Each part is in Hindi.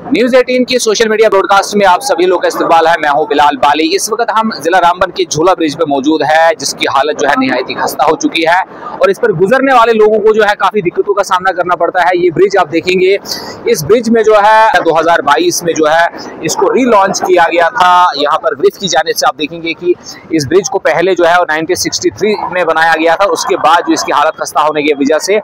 न्यूज़ 18 की सोशल मीडिया ब्रॉडकास्ट में आप सभी लोग का इस्तकबाल है। मैं हूं बिलाल बाली। इस वक्त हम जिला रामबन के झूला ब्रिज पे मौजूद है, जिसकी हालत जो है निहायत ही खस्ता हो चुकी है और इस पर गुजरने वाले लोगों को जो है काफी दिक्कतों का सामना करना पड़ता है। ये ब्रिज आप देखेंगे, इस ब्रिज में जो है 2022 में जो है इसको रीलॉन्च किया गया था। यहाँ पर ब्रिज की जाने से आप देखेंगे कि इस ब्रिज को पहले जो है 1963 में बनाया गया था, उसके बाद जो इसकी हालत खस्ता होने की वजह से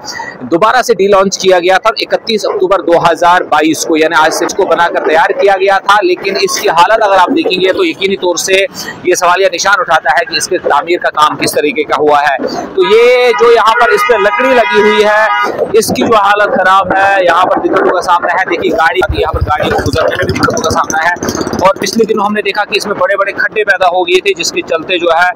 दोबारा से रीलॉन्च किया गया था 31 अक्टूबर 2022 को, यानी आज से इसको बनाकर तैयार किया गया था। लेकिन इसकी हालत अगर आप देखेंगे तो यकीनी तौर से ये सवालिया निशान उठाता है कि इसके तामीर का काम किस तरीके का हुआ है। तो ये जो यहाँ पर इस पर लकड़ी लगी हुई है, इसकी जो हालत खराब है, यहाँ पर दिक्कतों का सामना है। देखिए गाड़ी, यहाँ पर गाड़ी को गुजरने में भी दिक्कतों का सामना है। और पिछले दिनों हमने देखा कि इसमें बड़े बड़े खड्डे पैदा हो गए थे, जिसके चलते जो है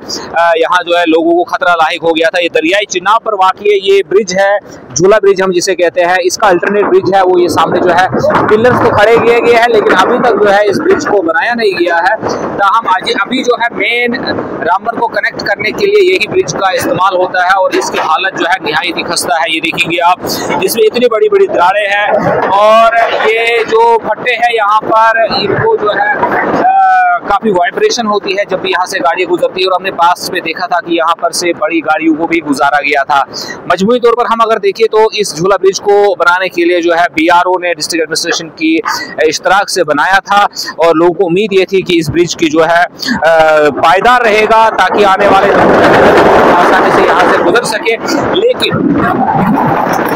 यहाँ जो है लोगों को खतरा लायक हो गया था। ये दरियाई चिनाब पर वाक़ई ये ब्रिज है, झूला ब्रिज हम जिसे कहते हैं। इसका अल्टरनेट ब्रिज है, वो ये सामने जो है पिलर्स तो खड़े किए गए हैं, लेकिन अभी तक जो है इस ब्रिज को बनाया नहीं गया है। ताहम आज अभी जो है मेन रामबन को कनेक्ट करने के लिए यही ब्रिज का इस्तेमाल होता है और इसकी हालत जो है निहायत ही खस्ता है। ये देखेंगे आप, इसमें इतनी बड़ी बड़ी दरारें हैं और ये जो फट्टे हैं यहाँ पर, इनको जो है काफी वाइब्रेशन होती है जब भी यहाँ से गाड़ी गुजरती है। और हमने पास में देखा था कि यहाँ पर से बड़ी गाड़ियों को भी गुजारा गया था। मजमूई तौर पर हम अगर देखें तो इस झूला ब्रिज को बनाने के लिए जो है BRO ने, डिस्ट्रिक्ट एडमिनिस्ट्रेशन की इश्तराक से बनाया था और लोगों को उम्मीद ये थी कि इस ब्रिज की जो है पायदार रहेगा ताकि आने वाले लोग आसानी से यहाँ से गुजर सके। लेकिन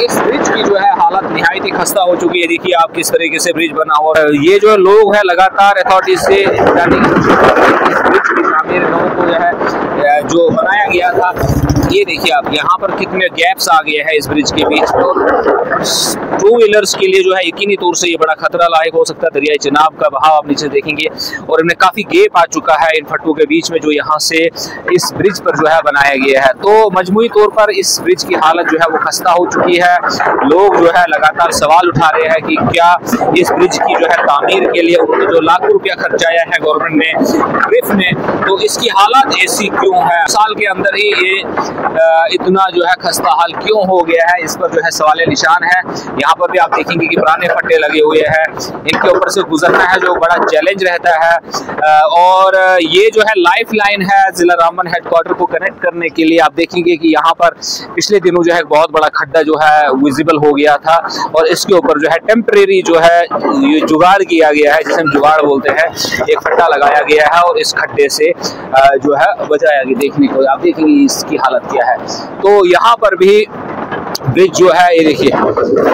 इस ब्रिज की जो है हालत निहायत ही खस्ता हो चुकी है। देखिए आप किस तरीके से ब्रिज बना हुआ है। ये जो लोग हैं लगातार अथॉरिटी से जानने की कोशिश कर रहे हैं कि इस ब्रिज की तामीर लोगों को जो है जो बनाया गया था। ये देखिए आप, यहाँ पर कितने गैप्स आ गए हैं इस ब्रिज के बीच में। टू व्हीलर्स के लिए जो है यकीनी तौर से ये बड़ा खतरा लायक हो सकता है। दरियाई चिनाब का बहाव आप नीचे देखेंगे और इनमें काफी गैप आ चुका है इन फट्टों के बीच में, जो यहाँ से इस ब्रिज पर जो है बनाया गया है। तो मजमूई तौर पर इस ब्रिज की हालत जो है वो खस्ता हो चुकी है। लोग जो है लगातार सवाल उठा रहे हैं कि क्या इस ब्रिज की जो है तामीर के लिए उन्होंने जो लाखों रुपया खर्चाया है गवर्नमेंट ने, ब्रिफ ने, तो इसकी हालत ऐसी क्यों है? साल के अंदर ही ये इतना जो है खस्ता हाल क्यों हो गया है, इस पर जो है सवाल निशान है। यहाँ पर भी आप देखेंगे कि पुराने फट्टे लगे हुए हैं, इनके ऊपर से गुजरना है जो बड़ा चैलेंज रहता है। और ये जो है लाइफ लाइन है जिला रामबन हेडक्वार्टर को कनेक्ट करने के लिए। आप देखेंगे कि यहाँ पर पिछले दिनों जो है बहुत बड़ा खड्डा जो है विजिबल हो गया था और इसके ऊपर जो है टेम्परेरी जो है ये जुगाड़ किया गया है, जिसे हम जुगाड़ बोलते हैं। एक फट्टा लगाया गया है और इस खड्डे से जो है बचाया गया। देखने को आप देखेंगे इसकी हालत क्या है। तो यहाँ पर भी ब्रिज जो है, ये देखिए,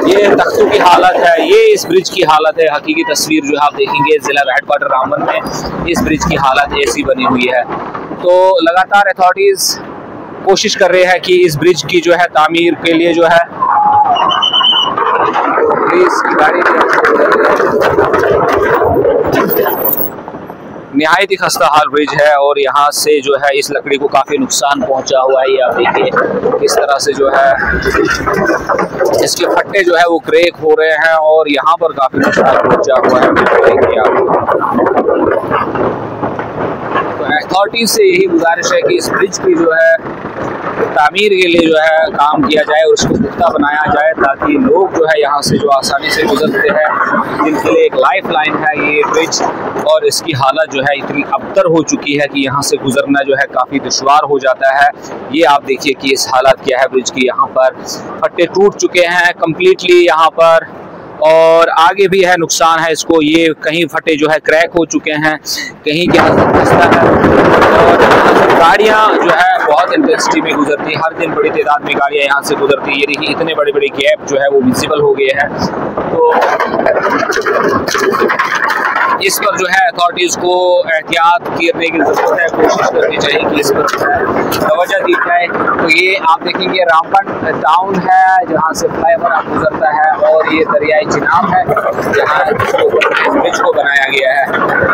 ये तख्तों की हालत है, ये इस ब्रिज की हालत है। हकीकी तस्वीर जो है आप देखेंगे जिला हेडक्वार्टर रामबन में इस ब्रिज की हालत ऐसी बनी हुई है। तो लगातार अथॉरिटीज कोशिश कर रहे हैं कि इस ब्रिज की जो है तामीर के लिए जो है गाड़ी निहायत ही खस्ता हाल ब्रिज है और यहाँ से जो है इस लकड़ी को काफ़ी नुकसान पहुँचा हुआ है। ये आप देखिए इस तरह से जो है इसके फट्टे जो है वो क्रैक हो रहे हैं और यहाँ पर काफ़ी नुकसान पहुँचा हुआ है। देखिए आप, तो अथॉरिटी से यही गुजारिश है कि इस ब्रिज की जो है तामीर के लिए जो है काम किया जाए और उसको पुख्ता बनाया जाए, ताकि लोग जो है यहाँ से जो आसानी से गुजरते हैं, जिनके लिए एक लाइफ लाइन है ये ब्रिज, और इसकी हालत जो है इतनी अबतर हो चुकी है कि यहाँ से गुजरना जो है काफ़ी दुश्वार हो जाता है। ये आप देखिए कि इस हालत क्या है ब्रिज की। यहाँ पर फट्टे टूट चुके हैं कम्प्लीटली यहाँ पर, और आगे भी है नुकसान है इसको। ये कहीं फटे जो है क्रैक हो चुके हैं, कहीं के खस्ता है और गाड़ियाँ जो है बहुत इंटेंसिटी में गुजरती है। हर दिन बड़ी तादाद में गाड़ियाँ यहाँ से गुजरती है। ये देखिए इतने बड़े बड़े गैप जो है वो विजिबल हो गए हैं। तो इस पर जो है अथॉरिटीज़ को एहतियात करने की ज़रूरत है, कोशिश करनी चाहिए कि इस पर तवज्जो दी जाए। तो ये आप देखेंगे रामबन टाउन है जहाँ से फ्लाईओवर आप गुजरता है और ये दरियाई चिनाब है जहाँ ब्रिज को बनाया गया है।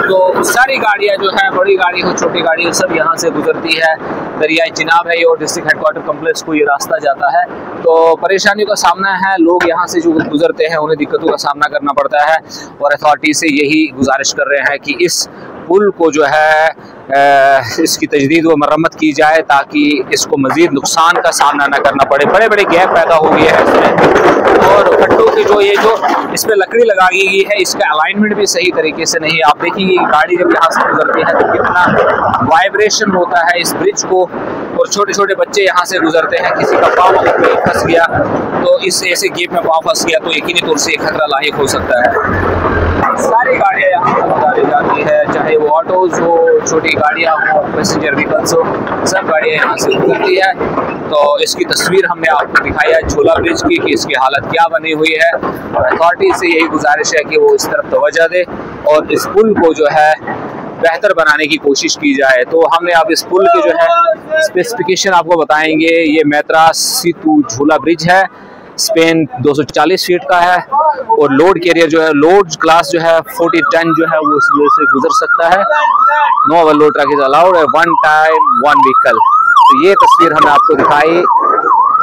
तो सारी गाड़ियाँ जो है, बड़ी गाड़ी हो छोटी गाड़ी, सब यहाँ से गुजरती है। दरियाई चिनाब है ये और डिस्ट्रिक्ट हेडक्वार्टर कम्प्लेक्स को ये रास्ता जाता है। तो परेशानियों का सामना है, लोग यहाँ से जो गुजरते हैं उन्हें दिक्कतों का सामना करना पड़ता है और अथॉरिटी से यही गुजारिश कर रहे हैं कि इस पुल को जो है इसकी तजदीद व मरम्मत की जाए ताकि इसको मज़ीद नुकसान का सामना न करना पड़े। बड़े बड़े गैप पैदा हो गए हैं इसमें और खड्डों की जो इस पे लकड़ी लगाई गई है, इसका अलाइनमेंट भी सही तरीके से नहीं है। आप देखिए गाड़ी जब यहाँ से गुजरती है तो कितना वाइब्रेशन होता है इस ब्रिज को, और छोटे छोटे बच्चे यहाँ से गुजरते हैं। किसी का पाँव फंस गया तो इस ऐसे गेप में पाँव फंस गया तो यकीनी तौर से खतरा लायक हो सकता है। सारी गाड़ियाँ यहाँ पर उतारी जाती है, चाहे वो ऑटोज हो, छोटी गाड़ियाँ हो, पैसेंजर व्हीकल्स हो, सब गाड़ियाँ यहाँ से गुजरती है। तो इसकी तस्वीर हमने आपको दिखाई है झूला ब्रिज की कि इसकी हालत क्या बनी हुई है। अथॉरिटी से यही गुजारिश है कि वो इस तरफ तवज्जो दे और इस पुल को जो है बेहतर बनाने की कोशिश की जाए। तो हमने अब इस पुल के जो है स्पेसिफिकेशन आपको बताएंगे। ये मैत्रास सीतू झूला ब्रिज है, स्पेन 240 फीट का है और लोड कैरियर जो है, लोड क्लास जो है 40 टन जो है वो से गुजर सकता है। No overload truck is allowed, one time one vehicle. तो ये तस्वीर हमने आपको दिखाई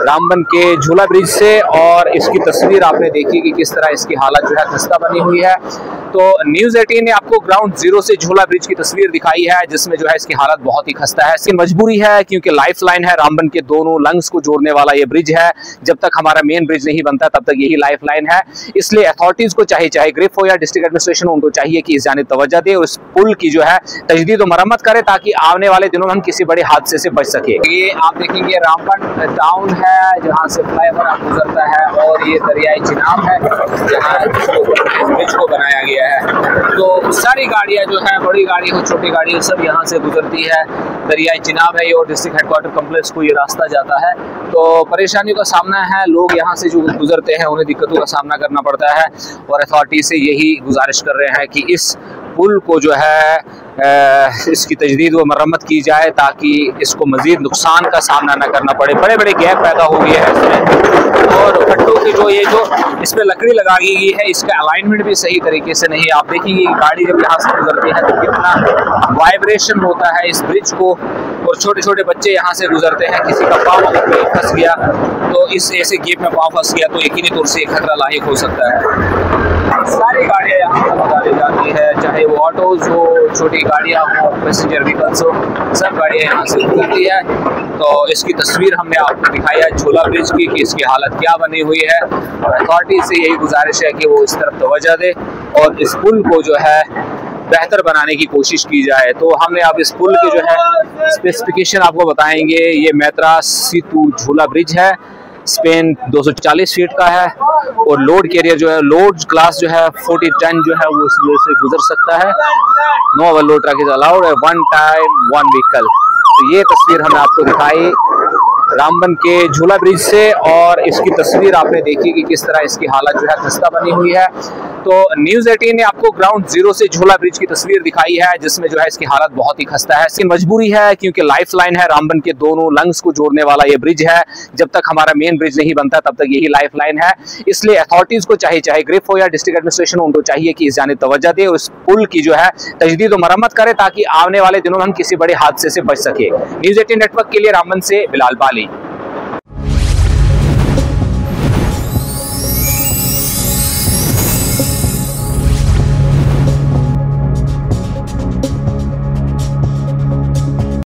रामबन के झूला ब्रिज से, और इसकी तस्वीर आपने देखी कि किस तरह इसकी हालत जो है खस्ता बनी हुई है। तो न्यूज़ 18 ने आपको ग्राउंड जीरो से झूला ब्रिज की तस्वीर दिखाई है, जिसमें जो है इसकी हालत बहुत ही खस्ता है। इसकी मजबूरी है क्योंकि लाइफ लाइन है, रामबन के दोनों लंग्स को जोड़ने वाला ये ब्रिज है। जब तक हमारा मेन ब्रिज नहीं बनता तब तक यही लाइफ लाइन है। इसलिए अथॉरिटीज को चाहिए, चाहे ग्रिफ हो या डिस्ट्रिक्ट एडमिनिस्ट्रेशन, उनको चाहिए कि इस जानिब तवज्जो दे और इस पुल की जो है तजदीद और मरम्मत करे ताकि आने वाले दिनों में हम किसी बड़े हादसे से बच सके। ये आप देखेंगे रामबन टाउन है जहाँ से फ्लाईओवर गुजरता है, और ये दरियाई चिनाब है जहाँ ब्रिज को बनाया गया है। तो सारी गाड़ियाँ जो है, बड़ी गाड़ी हो छोटी गाड़ी हो, सब यहाँ से गुजरती है। दरियाई चिनाब है ये, और डिस्ट्रिक्ट हेडक्वार्टर कम्प्लेक्स को ये रास्ता जाता है। तो परेशानियों का सामना है, लोग यहाँ से जो गुजरते हैं उन्हें दिक्कतों का सामना करना पड़ता है, और अथॉरिटी से यही गुजारिश कर रहे हैं कि इस पुल को जो है इसकी तजदीद व मरम्मत की जाए ताकि इसको मजीद नुकसान का सामना न करना पड़े। बड़े बड़े गैप पैदा हो गए हैं इसमें, और खड्डों की जो इस पे लकड़ी लगाई गई है, इसका अलाइनमेंट भी सही तरीके से नहीं है। आप देखिए गाड़ी जब यहाँ से गुजरती है तो कितना वाइब्रेशन होता है इस ब्रिज को, और छोटे छोटे बच्चे यहाँ से गुजरते हैं। किसी का पाँव फंस गया तो इस ऐसे गेप में पाँव फंस गया तो यकीनी तौर से खतरा लायक हो सकता है। सारी गाड़ियाँ यहाँ पर उतारी जाती है, चाहे वो ऑटोज हो, छोटी गाड़ियाँ हो, पैसेंजर व्हीकल्स हो, सब गाड़ियाँ यहाँ से गुजरती है। तो इसकी तस्वीर हमने आपको दिखाई है झूला ब्रिज की कि इसकी हालत क्या बनी हुई है। अथॉरिटी से यही गुजारिश है कि वो इस तरफ तवज्जो दे और इस पुल को जो है बेहतर बनाने की कोशिश की जाए। तो हमने अब इस पुल के जो है स्पेसिफिकेशन आपको बताएंगे। ये मैत्रास सीतू झूला ब्रिज है, स्पेन 240 फीट का है, और लोड कैरियर जो है, लोड क्लास जो है 40 टन जो है वो से गुजर सकता है। No overload truck is allowed, one time one vehicle. तो ये तस्वीर हमने आपको दिखाई रामबन के झूला ब्रिज से, और इसकी तस्वीर आपने देखी कि किस तरह इसकी हालत जो है खस्ता बनी हुई है। तो न्यूज़ 18 ने आपको ग्राउंड जीरो से झूला ब्रिज की तस्वीर दिखाई है, जिसमें जो है इसकी हालत बहुत ही खस्ता है। इसकी मजबूरी है क्योंकि लाइफ लाइन है, रामबन के दोनों लंग्स को जोड़ने वाला ये ब्रिज है। जब तक हमारा मेन ब्रिज नहीं बनता तब तक यही लाइफ लाइन है। इसलिए अथॉरिटीज को चाहिए, चाहे ग्रिफ हो या डिस्ट्रिक्ट एडमिनिस्ट्रेशन, उनको चाहिए कि इस जानिब तवज्जो दे और इस पुल की जो है तजदीद और मरम्मत करे ताकि आने वाले दिनों में हम किसी बड़े हादसे से बच सके। न्यूज़ 18 नेटवर्क के लिए रामबन से बिलाल बाली।